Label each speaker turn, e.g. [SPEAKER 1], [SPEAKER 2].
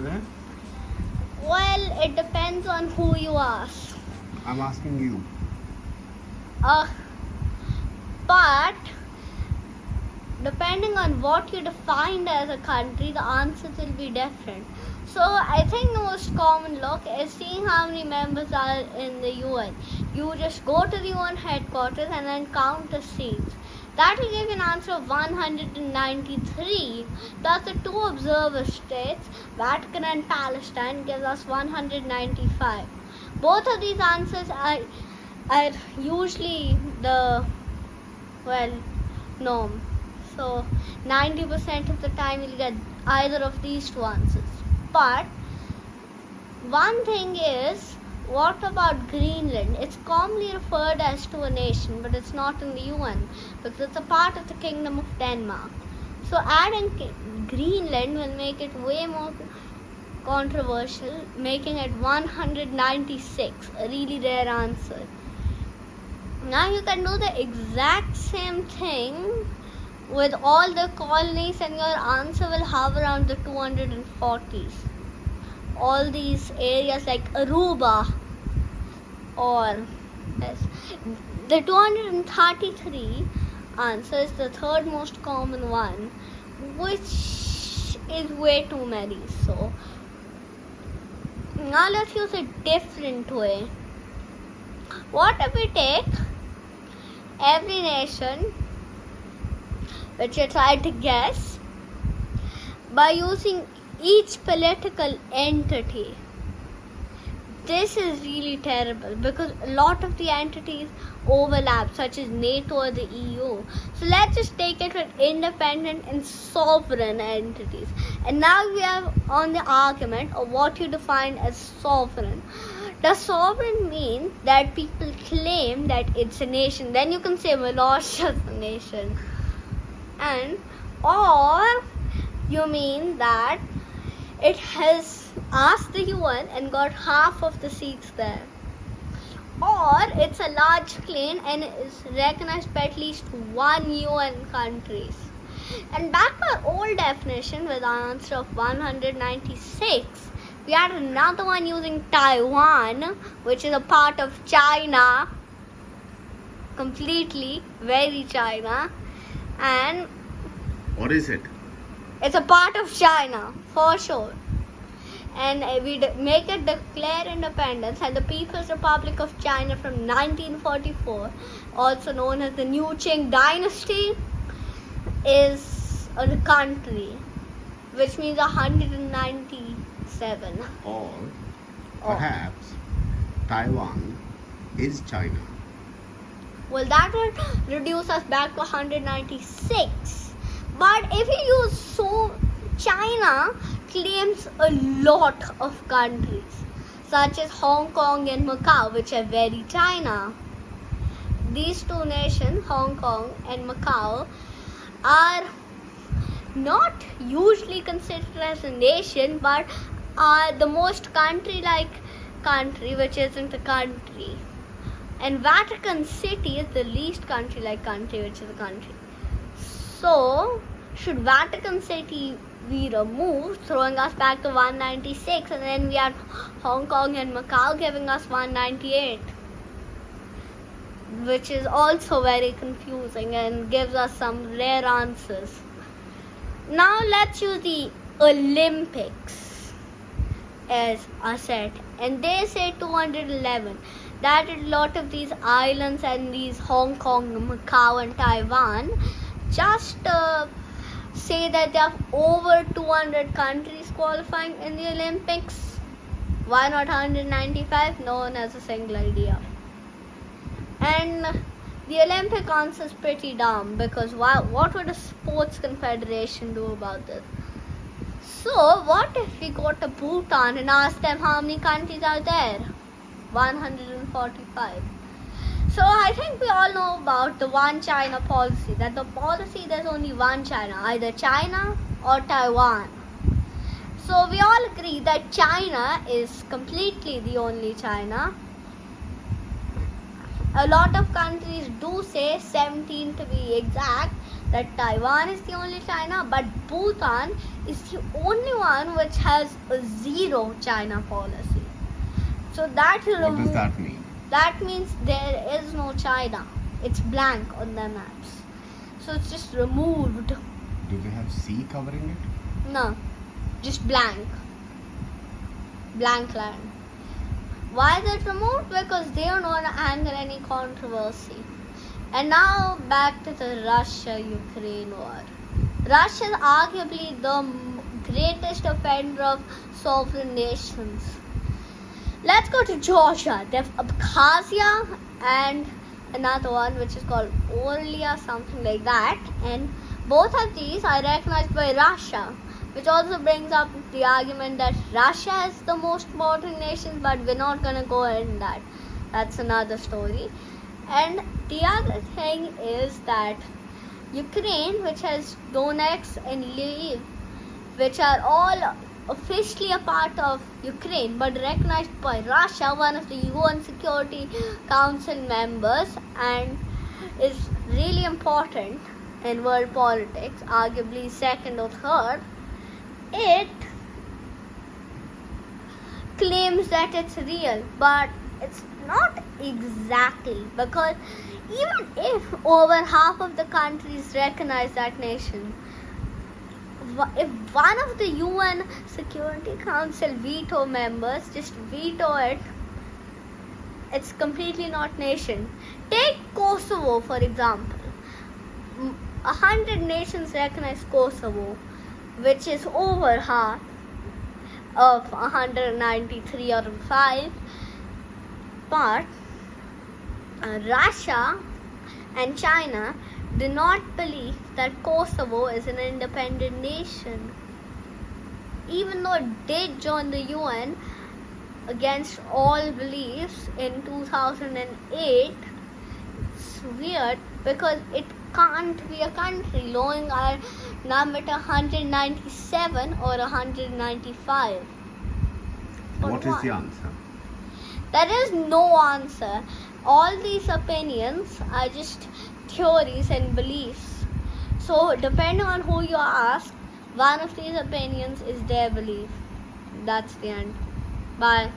[SPEAKER 1] over there?
[SPEAKER 2] Well, it depends on who you ask.
[SPEAKER 1] I'm asking you.
[SPEAKER 2] But depending on what you defined as a country, the answers will be different. So I think the most common look is seeing how many members are in the UN. You just go to the UN headquarters and then count the seats. That will give you an answer of 193, plus the two observer states, Vatican and Palestine, gives us 195. Both of these answers are usually the, norm. So 90% of the time you'll get either of these two answers. But one thing is, what about Greenland? It's commonly referred as to a nation, but it's not in the UN because it's a part of the Kingdom of Denmark. So adding Greenland will make it way more controversial, making it 196, a really rare answer. Now you can do the exact same thing with all the colonies and your answer will hover around the 240s. All these areas like Aruba or the 233 answer is the third most common one, which is way too many. So now let's use a different way. What if we take every nation, which you try to guess, by using each political entity? This is really terrible because a lot of the entities overlap, such as NATO or the EU. So let's just take it with independent and sovereign entities. And now we are on the argument of what you define as sovereign. Does sovereign mean that people claim that it's a nation? Then you can say Malaysia is a nation. And or you mean that it has asked the UN and got half of the seats there, or it's a large claim and is recognized by at least one UN countries. And back to our old definition with an answer of 196, we had another one using Taiwan, which is a part of China, completely, very China. And
[SPEAKER 1] what is it?
[SPEAKER 2] It's a part of China, for sure. And we make it declare independence, and the People's Republic of China from 1944, also known as the New Qing Dynasty, is a country, which means 197.
[SPEAKER 1] Or perhaps Taiwan is China.
[SPEAKER 2] Well, that would reduce us back to 196. But if you use China claims a lot of countries, such as Hong Kong and Macau, which are very China. These two nations, Hong Kong and Macau, are not usually considered as a nation, but are the most country-like country, which isn't a country. And Vatican City is the least country-like country, which is a country. So, should Vatican City be removed, throwing us back to 196, and then we have Hong Kong and Macau giving us 198, which is also very confusing and gives us some rare answers. Now let's use the Olympics as a set, and they say 211. That is a lot of these islands and these Hong Kong, Macau and Taiwan. Just say that there are over 200 countries qualifying in the Olympics. Why not 195? No one has a single idea. And the Olympic answer is pretty dumb, because what would a sports confederation do about this? So what if we go to Bhutan and ask them how many countries are there? 145. So I think we all know about the one China policy, that the policy there's only one China, either China or Taiwan. So we all agree that China is completely the only China. A lot of countries do say 17 to be exact, that Taiwan is the only China, but Bhutan is the only one which has a zero China policy. So that
[SPEAKER 1] What does that mean?
[SPEAKER 2] That means there is no China. It's blank on the maps. So it's just removed.
[SPEAKER 1] Do they have sea covering it?
[SPEAKER 2] No, just blank. Blank land. Why is it removed? Because they don't want to anger any controversy. And now back to the Russia-Ukraine war. Russia is arguably the greatest offender of sovereign nations. Let's go to Georgia. They have Abkhazia and another one which is called Orlia, something like that. And both of these are recognized by Russia, which also brings up the argument that Russia is the most important nation, but we're not going to go in that. That's another story. And the other thing is that Ukraine, which has Donetsk and Lviv, which are all officially a part of Ukraine but recognized by Russia, one of the UN Security Council members, and is really important in world politics, arguably second or third. It claims that it's real, but it's not exactly, because even if over half of the countries recognize that nation, if one of the UN Security Council veto members just veto it, it's completely not nation. Take Kosovo for example. 100 nations recognize Kosovo, which is over half of 193 or 5. But Russia and China do not believe that Kosovo is an independent nation, even though it did join the UN against all beliefs in 2008. It's weird because it can't be a country knowing our number 197 or 195.
[SPEAKER 1] What is the answer?
[SPEAKER 2] There is no answer. All these opinions are just theories and beliefs. So depending on who you ask, one of these opinions is their belief. That's the end. Bye.